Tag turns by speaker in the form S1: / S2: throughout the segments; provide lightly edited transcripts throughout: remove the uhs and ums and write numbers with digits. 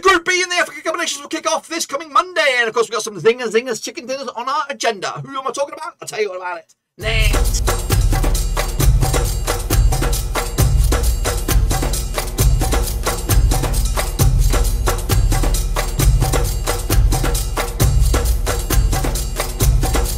S1: Group B in the Africa Cup of Nations will kick off this coming Monday. And of course, we've got some zingers, chicken dinners on our agenda. Who am I talking about? I'll tell you all about it next.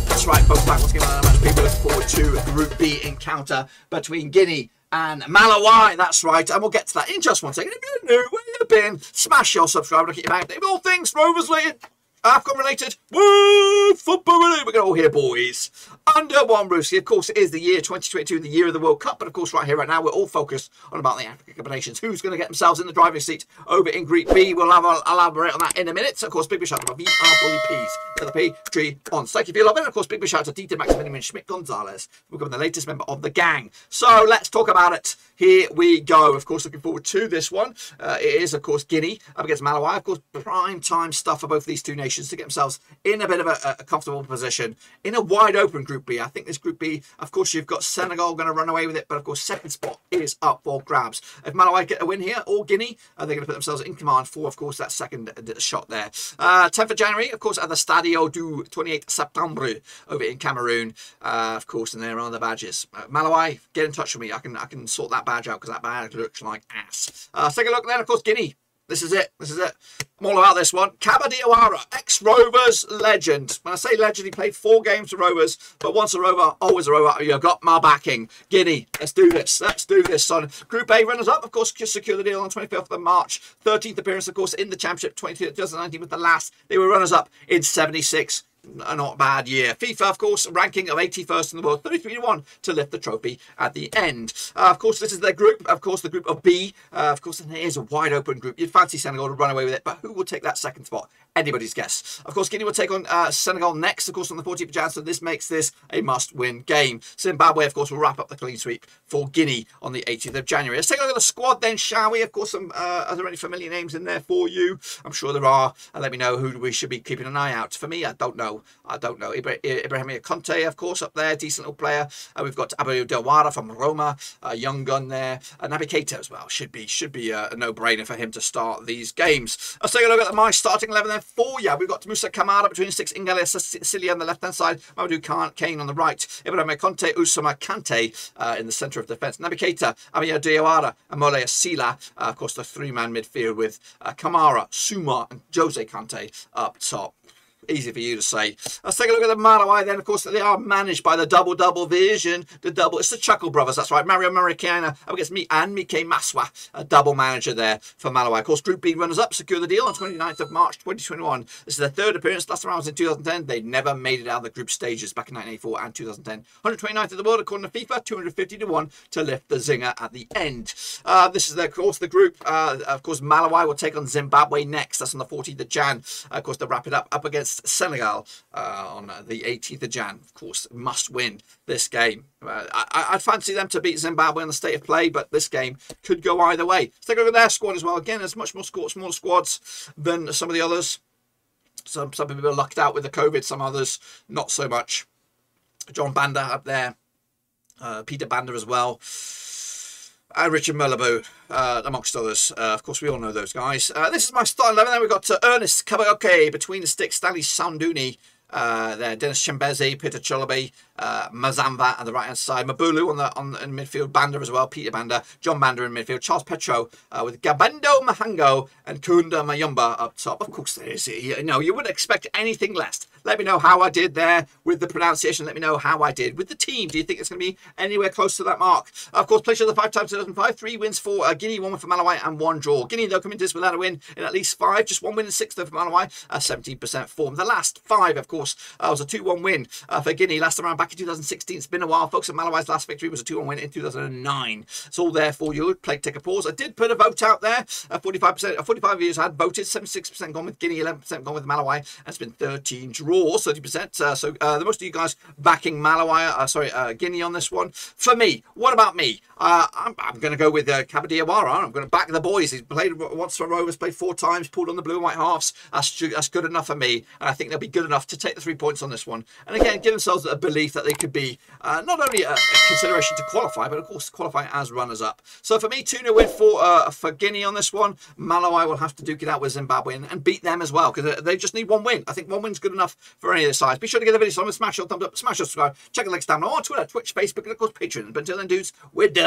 S1: That's right, folks, back once again on the match. People looking forward to Group B encounter between Guinea and Malawai. That's right, and we'll get to that in just one second. If you're new, where you've been, smash your subscribe and keep your back. All things Rovers related, AFCON related, woo, football related. We're going to all hear, boys. Under one roof. Of course, it is the year 2022, the year of the World Cup. But of course, right here, right now, we're all focused on about the Africa Cup of Nations. Who's going to get themselves in the driving seat over in Group B? We'll elaborate on that in a minute. So, of course, big shout out to VR Bully Peas. The P tree on Psyche if you love it. And of course, big shout out to Dieter Maximilian Schmidt Gonzalez, becoming the latest member of the gang. So let's talk about it. Here we go. Of course, looking forward to this one. It is, of course, Guinea up against Malawai. Of course, prime time stuff for both these two nations to get themselves in a bit of a comfortable position in a wide open Group B. I think this Group B, of course, you've got Senegal going to run away with it, but of course, second spot is up for grabs. If Malawai get a win here, or Guinea, they're going to put themselves in command for, of course, that second shot there. 10th of January, of course, at the Stadio du 28 Septembre over in Cameroon, of course, and there are the badges. Malawai, get in touch with me. I can sort that badge out because that badge looks like ass. Take a look then, of course, Guinea. This is it. This is it. I'm all about this one. Kaba Diawara, ex-Rovers legend. When I say legend, he played 4 games for Rovers, but once a Rover, always a Rover. You've got my backing. Guinea, let's do this. Let's do this, son. Group A runners-up, of course, just secured the deal on 25th of March. 13th appearance, of course, in the Championship. 2019 was the last. They were runners-up in 76. A not bad year. FIFA, of course, ranking of 81st in the world, 33-1 to lift the trophy at the end. Of course, this is their group. Of course, the group of B. Of course, and it is a wide open group. You'd fancy Senegal to run away with it, but who will take that second spot? Anybody's guess. Of course, Guinea will take on Senegal next, of course, on the 14th of January, so this makes this a must-win game. Zimbabwe, of course, will wrap up the clean sweep for Guinea on the 18th of January. Let's take a look at the squad then, shall we? Of course, are there any familiar names in there for you? I'm sure there are. And let me know who we should be keeping an eye out. For me, I don't know. I don't know. Ibrahima Conte, of course, up there, decent little player. We've got Abu Dawara from Roma, a young gun there. Naby Keita as well. Should be a no-brainer for him to start these games. Let's take a look at my starting 11 then for you. We've got Musa Kamara between 6, Ingale Sicily on the left-hand side, Mamadou Kane on the right, Ibrahima Conte, Usama Kante in the centre of defence, Naby Keita, Abu Dawara, Amole Asila, of course, the 3-man midfield with Kamara, Suma and Jose Kante up top. Easy for you to say. Let's take a look at the Malawai then. Of course, they are managed by the double vision. It's the Chuckle brothers. That's right. Mario Maricana up against me and Mike Maswa. A double manager there for Malawai. Of course, Group B runners-up secure the deal on 29th of March 2021. This is their 3rd appearance. Last round was in 2010. They never made it out of the group stages back in 1984 and 2010. 129th in the world according to FIFA. 250-1 to lift the zinger at the end. This is, of course, the group. Of course, Malawai will take on Zimbabwe next. That's on the 14th of Jan. Of course, to wrap it up against Senegal on the 18th of Jan. Of course, must win this game. I'd fancy them to beat Zimbabwe in the state of play, but this game could go either way. Let's take a look at their squad as well. Again, there's much more smaller squads than some of the others. Some people are lucked out with the COVID, some others not so much. John Banda up there, Peter Banda as well. And Richard Melabu, amongst others. Of course, we all know those guys. This is my starting 11. Then we've got Ernest Kabayoke between the sticks, Stanley Sounduni, there, Dennis Chambezi, Peter Cholobi, Mazamba on the right hand side, Mabulu in midfield, Banda as well, Peter Banda, John Banda in midfield, Charles Petro with Gabendo Mahango and Kunda Mayumba up top. Of course, there is. You wouldn't expect anything less. Let me know how I did there with the pronunciation. Let me know how I did with the team. Do you think it's going to be anywhere close to that mark? Of course, played the 5 times 2005, 3 wins for Guinea, 1 win for Malawai, and 1 draw. Guinea, they'll come into this without a win in at least 5, just 1 win in 6 though for Malawai, 17% form. The last 5, of course, was a 2-1 win for Guinea last time around back in 2016. It's been a while, folks. And Malawai's last victory was a 2-1 win in 2009. It's all there for you. Take a pause. I did put a vote out there. 45% of 45 viewers had voted. 76% gone with Guinea, 11% gone with Malawai, and it's been 13 draws. draw, 30%. The most of you guys backing Malawai, Guinea on this one. For me, what about me? I'm going to go with Kabadiawara. I'm going to back the boys. He's played once for Rovers, played 4 times, pulled on the blue and white halves. That's good enough for me, and I think they'll be good enough to take the 3 points on this one. And again, give themselves a belief that they could be not only a consideration to qualify, but of course qualify as runners-up. So for me, 2-0 win for Guinea on this one. Malawai will have to duke it out with Zimbabwe and beat them as well, because they just need 1 win. I think 1 win's good enough for any of the sides. Be sure to give the video some smash your thumbs up, smash your subscribe, check the links down below on Twitter, Twitch, Facebook, and of course Patreon. But until then, dudes, we're done.